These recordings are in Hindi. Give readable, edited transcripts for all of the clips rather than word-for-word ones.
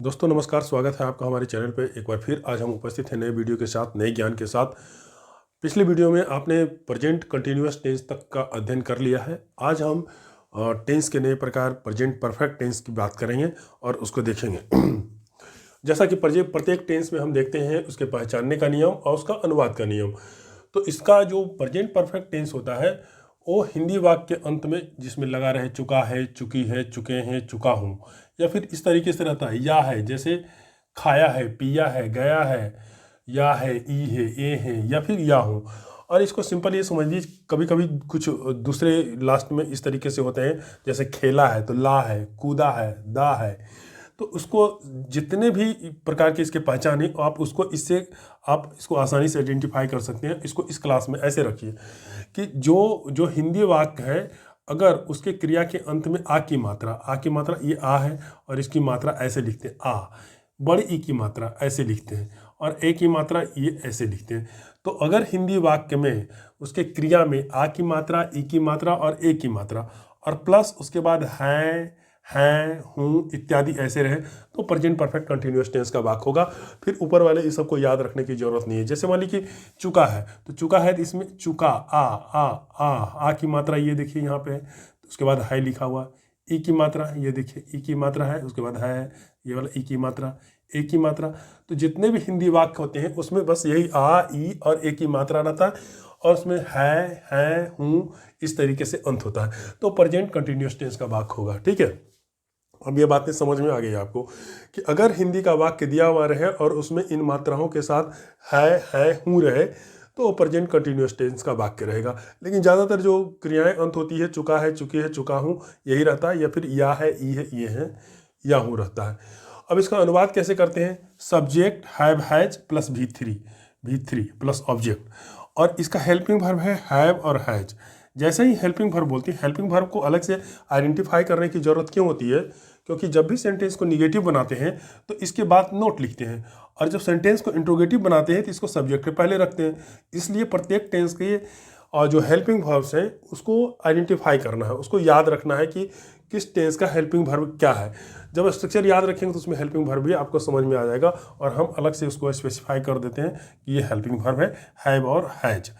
दोस्तों नमस्कार, स्वागत है आपका हमारे चैनल पे। एक बार फिर आज हम उपस्थित हैं नए वीडियो के साथ, नए ज्ञान के साथ। पिछले वीडियो में आपने प्रेजेंट कंटिन्यूअस टेंस तक का अध्ययन कर लिया है। आज हम टेंस के नए प्रकार प्रेजेंट परफेक्ट टेंस की बात करेंगे और उसको देखेंगे। जैसा कि प्रत्येक टेंस में हम देखते हैं उसके पहचानने का नियम और उसका अनुवाद का नियम। तो इसका जो प्रेजेंट परफेक्ट टेंस होता है वो हिंदी वाक्य के अंत में जिसमें लगा रहे चुका है, चुकी है, चुके हैं, चुका हूँ, या फिर इस तरीके से रहता है या है, जैसे खाया है, पिया है, गया है, या है, ई है, ए है, या फिर या हूँ। और इसको सिंपल ये समझ लीजिए, कभी कभी कुछ दूसरे लास्ट में इस तरीके से होते हैं, जैसे खेला है तो ला है, कूदा है, दा है। तो उसको जितने भी प्रकार के इसके पहचान है आप इसको आसानी से आइडेंटिफाई कर सकते हैं। इसको इस क्लास में ऐसे रखिए कि जो जो हिंदी वाक्य है, अगर उसके क्रिया के अंत में आ की मात्रा ये आ है और इसकी मात्रा ऐसे लिखते हैं आ, बड़ी ई की मात्रा ऐसे लिखते हैं और ए की मात्रा ये ऐसे लिखते हैं। तो अगर हिंदी वाक्य में उसके क्रिया में आ की मात्रा, ई की मात्रा और ए की मात्रा और प्लस उसके बाद हैं, हूँ इत्यादि ऐसे रहे तो प्रेजेंट परफेक्ट कंटिन्यूअस टेंस का वाक्य होगा। फिर ऊपर वाले इस सबको याद रखने की जरूरत नहीं है। जैसे मान लीजिए चुका है, तो चुका है तो इसमें चुका आ की मात्रा ये देखिए यहाँ पे है, तो उसके बाद है लिखा हुआ। ई की मात्रा ये देखिए, ई की मात्रा है, उसके बाद है ये वाला ई की मात्रा, ए की मात्रा। तो जितने भी हिंदी वाक्य होते हैं उसमें बस यही आ, ई और ए की मात्रा रहता है और उसमें है, हूँ इस तरीके से अंत होता है। तो प्रेजेंट कंटिन्यूअस टेंस का वाक्य होगा। ठीक है, अब ये बातें समझ में आ गई आपको कि अगर हिंदी का वाक्य दिया हुआ रहे और उसमें इन मात्राओं के साथ है, हूँ रहे तो वो प्रेजेंट कंटिन्यूअस टेंस का वाक्य रहेगा। लेकिन ज़्यादातर जो क्रियाएं अंत होती है चुका है, चुकी है, चुका हूँ यही रहता है, या फिर या है, ई है, ये है, या हूँ रहता है। अब इसका अनुवाद कैसे करते हैं? Subject have has plus V3 plus object, और इसका हेल्पिंग वर्ब है हैव और हैज। जैसे ही हेल्पिंग वर्ब बोलती है, हेल्पिंग वर्ब को अलग से आइडेंटिफाई करने की जरूरत क्यों होती है? क्योंकि जब भी सेंटेंस को निगेटिव बनाते हैं तो इसके बाद नोट लिखते हैं, और जब सेंटेंस को इंट्रोगेटिव बनाते हैं तो इसको सब्जेक्ट के पहले रखते हैं। इसलिए प्रत्येक टेंस के और जो हेल्पिंग वर्ब्स हैं उसको आइडेंटिफाई करना है, उसको याद रखना है कि किस टेंस का हेल्पिंग वर्ब क्या है। जब स्ट्रक्चर याद रखेंगे तो उसमें हेल्पिंग वर्ब भी आपको समझ में आ जाएगा, और हम अलग से उसको स्पेसिफाई कर देते हैं कि ये हेल्पिंग वर्ब है हैव और हैज।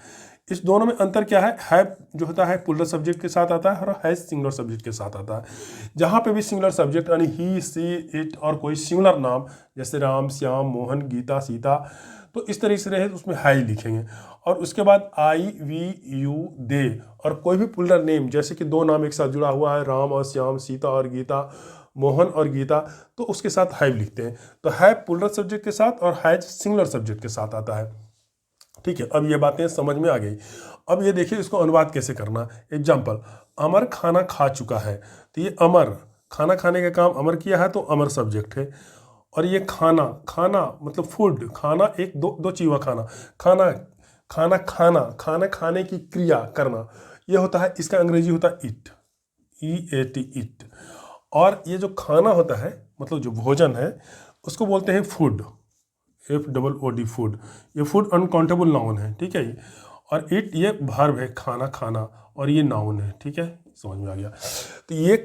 इस दोनों में अंतर क्या है? हैव जो होता है पुलर सब्जेक्ट के साथ आता है और हैज सिंगुलर सब्जेक्ट के साथ आता है। जहाँ पे भी सिंगुलर सब्जेक्ट यानी ही, सी, इट और कोई सिंगुलर नाम जैसे राम, श्याम, मोहन, गीता, सीता, तो इस तरीके से रहे तो उसमें हैज लिखेंगे। और उसके बाद आई, वी, यू, दे, और कोई भी पुलर नेम जैसे कि दो नाम एक साथ जुड़ा हुआ है, राम और श्याम, सीता और गीता, मोहन और गीता, तो उसके साथ हैव लिखते हैं। तो हैव पुलर सब्जेक्ट के साथ और हैज सिंगुलर सब्जेक्ट के साथ आता है। ठीक है, अब ये बातें समझ में आ गई। अब ये देखिए इसको अनुवाद कैसे करना। एग्जाम्पल, अमर खाना खा चुका है, तो ये अमर खाना खाने का काम अमर किया है तो अमर सब्जेक्ट है। और ये खाना, खाना मतलब फूड, खाना एक दो चीज हुआ, खाना खाना खाना खाना खाना खाने की क्रिया करना, ये होता है, इसका अंग्रेजी होता है इट, EAT इट। और ये जो खाना होता है मतलब जो भोजन है उसको बोलते हैं फूड, FOOD फूड। ये फूड अनकाउंटेबल नाउन है, ठीक है। और इट ये वर्ब है, खाना खाना, और ये नाउन है, ठीक है, समझ में आ गया। तो ये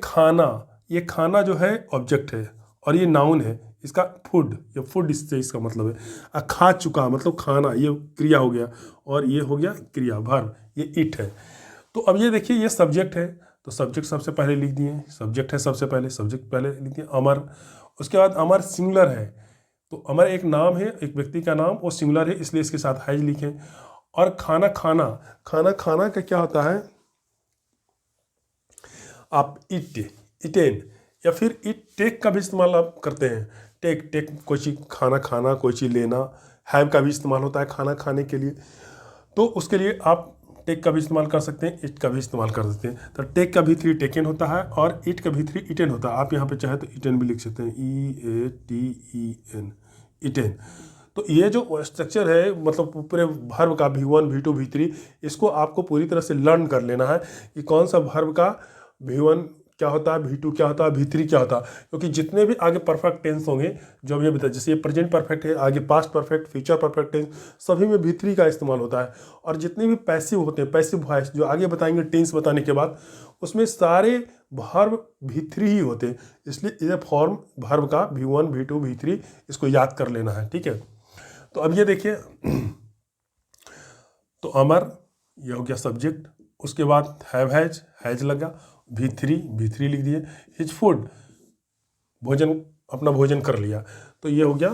खाना जो है ऑब्जेक्ट है और ये नाउन है, इसका फूड, ये फूड इससे इसका मतलब है। खा चुका मतलब खाना, ये क्रिया हो गया, और ये हो गया क्रिया वर्ब, ये इट है। तो अब ये देखिए ये सब्जेक्ट है, तो सब्जेक्ट सबसे पहले लिख दिए, सब्जेक्ट है सबसे पहले, सब्जेक्ट पहले लिख दिए अमर। उसके बाद अमर सिंगुलर है, तो अमर एक नाम है, एक व्यक्ति का नाम, वो सिंगुलर है इसलिए इसके साथ हैज लिखें। और खाना खाना, खाना खाना का क्या होता है? आप इटेन या फिर इट टेक का भी इस्तेमाल आप करते हैं। टेक कोई चीज़ खाना खाना, कोई चीज़ लेना। हैव का भी इस्तेमाल होता है खाना खाने के लिए, तो उसके लिए आप टेक का भी इस्तेमाल कर सकते हैं, इट का भी इस्तेमाल कर सकते हैं। तो टेक का V3 टेकन होता है और इट का V3 इटेन होता है। आप यहाँ पे चाहे तो इटेन भी लिख सकते हैं, EATEN इटेन। तो ये जो स्ट्रक्चर है मतलब पूरे वर्ब का V1, V2, V3, इसको आपको पूरी तरह से लर्न कर लेना है कि कौन सा वर्ब का V1 क्या होता है, V2 क्या होता है, V3 क्या होता है। क्योंकि जितने भी आगे परफेक्ट टेंस होंगे जो अभी बताया, जैसे ये प्रेजेंट परफेक्ट है, आगे past perfect, future perfect tense, सभी में V3 का इस्तेमाल होता है। और जितने भी पैसिव होते हैं, पैसिव वॉइस जो आगे बताएंगे टेंस बताने के बाद, उसमें सारे वर्ब V3 ही होते हैं, इसलिए ये फॉर्म वर्ब का V1 V2 V3 इसको याद कर लेना है। ठीक है, तो अब ये देखिए, तो अमर ये हो गया सब्जेक्ट, उसके बाद हैज लगा, V3 लिख दिए, हिज फूड भोजन, अपना भोजन कर लिया, तो ये हो गया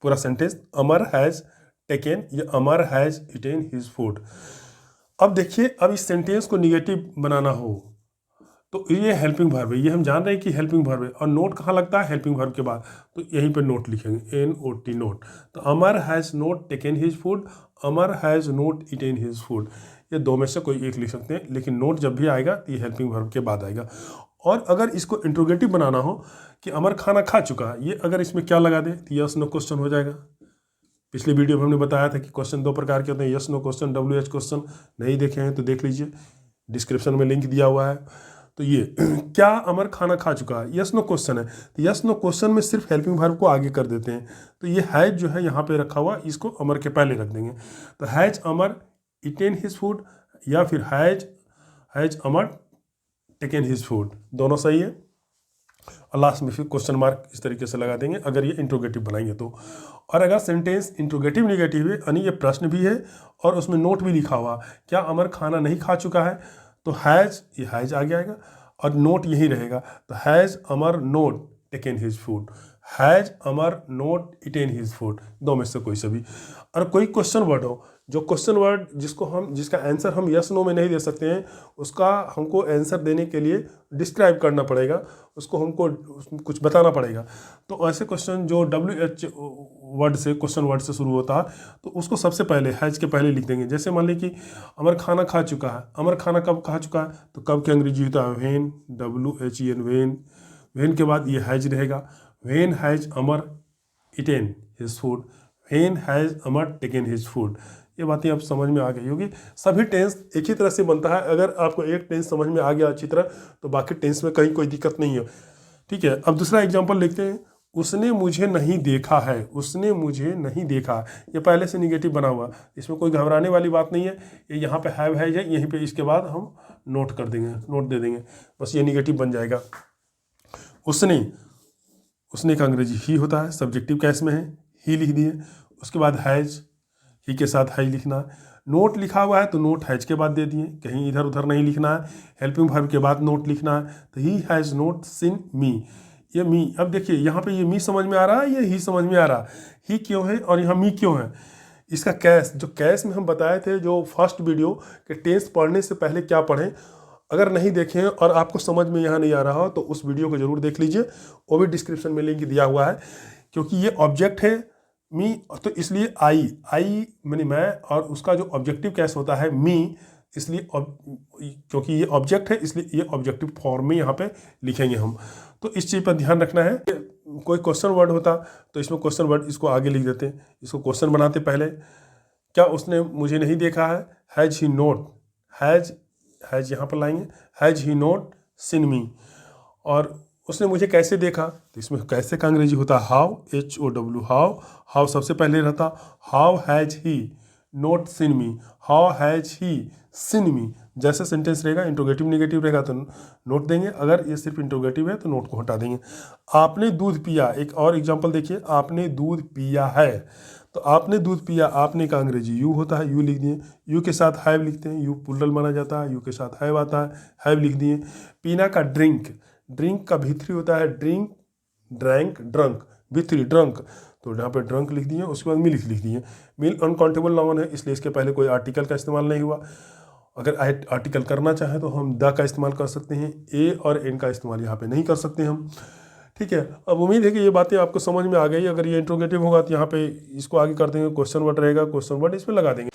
पूरा सेंटेंस, अमर हैज टेकन, ये अमर हैज इटेन हिज फूड। अब देखिए, अब इस सेंटेंस को निगेटिव बनाना हो तो ये हेल्पिंग वर्ब है, ये हम जान रहे हैं कि हेल्पिंग वर्ब है, और नोट कहाँ लगता है, हेल्पिंग वर्ब के बाद, तो यहीं पे नोट लिखेंगे, NOT नोट। तो Amar has not taken his food, Amar has not eaten his food, ये दो में से कोई एक लिख सकते हैं, लेकिन नोट जब भी आएगा तो ये हेल्पिंग वर्ब के बाद आएगा। और अगर इसको इंट्रोगेटिव बनाना हो कि अमर खाना खा चुका है, ये अगर इसमें क्या लगा दे तो यस नो क्वेश्चन हो जाएगा। पिछले वीडियो में हमने बताया था कि क्वेश्चन दो प्रकार के होते हैं, yes no question, WH question. नहीं देखे हैं तो देख लीजिए, डिस्क्रिप्शन में लिंक दिया हुआ है। तो ये क्या अमर खाना खा चुका है, यस नो क्वेश्चन है, तो यस नो क्वेश्चन में सिर्फ हेल्पिंग वर्ब को आगे कर देते हैं, तो ये हैज जो है यहाँ पे रखा हुआ, इसको अमर के पहले रख देंगे। तो has Amar eaten his food, या फिर has Amar taken his food, दोनों सही है। और लास्ट में फिर क्वेश्चन मार्क इस तरीके से लगा देंगे अगर ये इंट्रोगेटिव बनाएंगे तो। और अगर सेंटेंस इंट्रोगेटिव निगेटिव है, यानी ये प्रश्न भी है और उसमें नोट भी लिखा हुआ, क्या अमर खाना नहीं खा चुका है, तो हैज, ये हैज आगे आएगा और नोट यही रहेगा, तो has Amar note taken his food, has Amar note eaten his food, दो में से कोई सा भी। और कोई क्वेश्चन वर्ड हो, जो क्वेश्चन वर्ड जिसका आंसर हम यस नो में नहीं दे सकते हैं, उसका हमको आंसर देने के लिए डिस्क्राइब करना पड़ेगा, उसको हमको कुछ बताना पड़ेगा। तो ऐसे क्वेश्चन जो WH वर्ड से, क्वेश्चन वर्ड से शुरू होता है, तो उसको सबसे पहले हैज के पहले लिख देंगे। जैसे मान ली कि अमर खाना खा चुका है, अमर खाना कब खा चुका है, तो कब के अंग्रेजी होता है व्हेन, WHEN व्हेन, व्हेन के बाद ये हैज रहेगा, when has Amar eaten his food, when has Amar taken his food. ये बातें अब समझ में आ गई होगी। सभी टेंस एक ही तरह से बनता है, अगर आपको एक टेंस समझ में आ गया अच्छी तरह तो बाकी टेंस में कहीं कोई दिक्कत नहीं है। ठीक है, अब दूसरा एग्जांपल लिखते हैं, उसने मुझे नहीं देखा है, उसने मुझे नहीं देखा, ये पहले से निगेटिव बना हुआ, इसमें कोई घबराने वाली बात नहीं है। ये यहाँ पे हैव है, यहीं पे इसके बाद हम नोट कर देंगे, नोट दे देंगे, बस ये निगेटिव बन जाएगा। उसने का अंग्रेजी ही होता है, सब्जेक्टिव केस में है, ही लिख दिए, उसके बाद हैज, ही के साथ हैज लिखना है। नोट लिखा हुआ है तो नोट हैज के बाद दे दिए, कहीं इधर उधर नहीं लिखना है। हेल्पिंग वर्ब के बाद नोट लिखना है, तो ही हैज़ नोट सीन मी, ये मी। अब देखिए यहाँ पे ये मी समझ में आ रहा है, ये ही समझ में आ रहा है, ही क्यों है और यहाँ मी क्यों है। इसका कैस, जो कैस में हम बताए थे जो फर्स्ट वीडियो के टेंस पढ़ने से पहले क्या पढ़ें, अगर नहीं देखें और आपको समझ में यहाँ नहीं आ रहा हो तो उस वीडियो को जरूर देख लीजिए, वो भी डिस्क्रिप्शन में लिंक दिया हुआ है। क्योंकि ये ऑब्जेक्ट है मी, तो इसलिए आई मैंने मैं, और उसका जो ऑब्जेक्टिव कैस होता है मी, इसलिए क्योंकि ये ऑब्जेक्ट है इसलिए ये ऑब्जेक्टिव फॉर्म में यहाँ पे लिखेंगे हम। तो इस चीज़ पर ध्यान रखना है। कोई क्वेश्चन वर्ड होता तो इसमें क्वेश्चन वर्ड इसको आगे लिख देते, इसको क्वेश्चन बनाते पहले। क्या उसने मुझे नहीं देखा है, हैज ही नोट, हैज यहाँ पर लाएंगे, हैज ही नोट सीन मी। और उसने मुझे कैसे देखा, तो इसमें कैसे का अंग्रेजी होता है हाउ, HOW हाउ सबसे पहले रहता। How has he note scene me, how has he scene मी। जैसे सेंटेंस रहेगा इंट्रोगेटिव निगेटिव रहेगा तो नोट देंगे, अगर ये सिर्फ इंट्रोगेटिव है तो नोट को हटा देंगे। आपने दूध पिया, एक और एग्जांपल देखिए, आपने दूध पिया है, तो आपने दूध पिया, आपने का अंग्रेजी यू होता है, यू लिख दिए, यू के साथ हैव लिखते हैं, यू प्लूरल माना जाता है, यू के साथ हैव आता है, हैव लिख दिए। पीना का ड्रिंक, ड्रिंक का V3 होता है, drink, drank, drunk, V3 drunk, तो यहाँ पे ड्रंक लिख दिए, उसके बाद मिल लिख दिए। मिल अनकाउंटेबल नाउन है इसलिए इसके पहले कोई आर्टिकल का इस्तेमाल नहीं हुआ। अगर आर्टिकल करना चाहें तो हम द का इस्तेमाल कर सकते हैं, ए और एन का इस्तेमाल यहाँ पे नहीं कर सकते हम। ठीक है, अब उम्मीद है कि ये बातें आपको समझ में आ गई। अगर ये इंट्रोगेटिव होगा तो यहाँ पे इसको आगे कर देंगे, क्वेश्चन वर्ड रहेगा, क्वेश्चन वर्ड इसमें लगा देंगे।